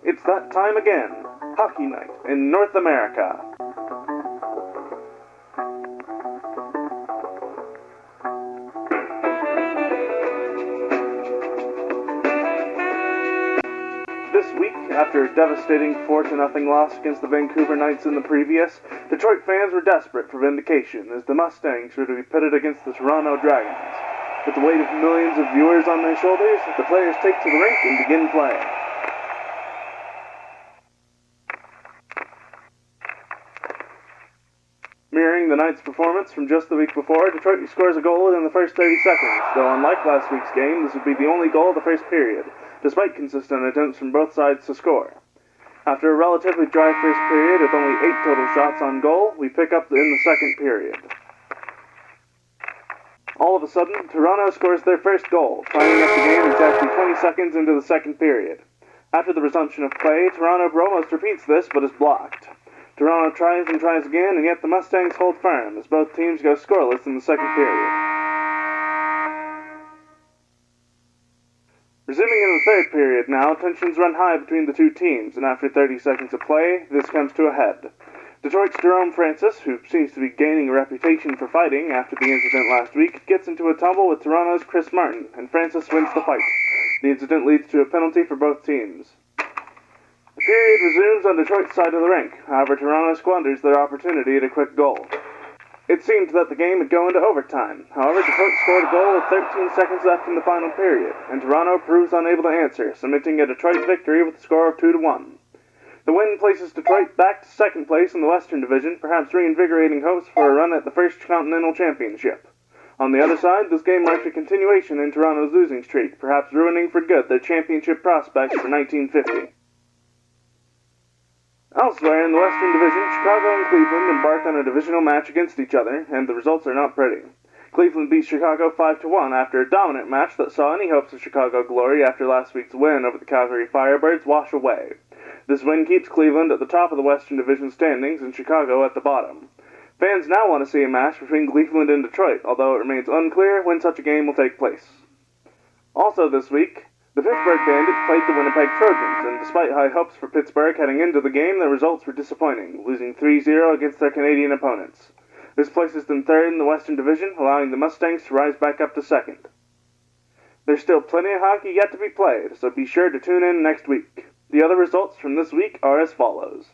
It's that time again. Hockey night in North America. This week, after a devastating 4-0 loss against the Vancouver Knights in the previous, Detroit fans were desperate for vindication as the Mustangs were to be pitted against the Toronto Dragons. With the weight of millions of viewers on their shoulders, the players take to the rink and begin play. Mirroring the Knights' performance from just the week before, Detroit scores a goal within the first 30 seconds, though unlike last week's game, this would be the only goal of the first period, despite consistent attempts from both sides to score. After a relatively dry first period with only 8 total shots on goal, we pick up in the second period. All of a sudden, Toronto scores their first goal, tying up the game exactly 20 seconds into the second period. After the resumption of play, Toronto almost repeats this, but is blocked. Toronto tries and tries again, and yet the Mustangs hold firm as both teams go scoreless in the second period. Resuming in the third period now, tensions run high between the two teams, and after 30 seconds of play, this comes to a head. Detroit's Jerome Francis, who seems to be gaining a reputation for fighting after the incident last week, gets into a tumble with Toronto's Chris Martin, and Francis wins the fight. The incident leads to a penalty for both teams. The period resumes on Detroit's side of the rink. However, Toronto squanders their opportunity at a quick goal. It seemed that the game would go into overtime. However, Detroit scored a goal with 13 seconds left in the final period, and Toronto proves unable to answer, cementing a Detroit victory with a score of 2-1. The win places Detroit back to second place in the Western Division, perhaps reinvigorating hopes for a run at the first Continental Championship. On the other side, this game marked a continuation in Toronto's losing streak, perhaps ruining for good their championship prospects for 1950. Elsewhere in the Western Division, Chicago and Cleveland embark on a divisional match against each other, and the results are not pretty. Cleveland beat Chicago 5-1 after a dominant match that saw any hopes of Chicago glory after last week's win over the Calgary Firebirds wash away. This win keeps Cleveland at the top of the Western Division standings and Chicago at the bottom. Fans now want to see a match between Cleveland and Detroit, although it remains unclear when such a game will take place. Also this week, the Pittsburgh Bandits played the Winnipeg Trojans, and despite high hopes for Pittsburgh heading into the game, their results were disappointing, losing 3-0 against their Canadian opponents. This places them third in the Western Division, allowing the Mustangs to rise back up to second. There's still plenty of hockey yet to be played, so be sure to tune in next week. The other results from this week are as follows.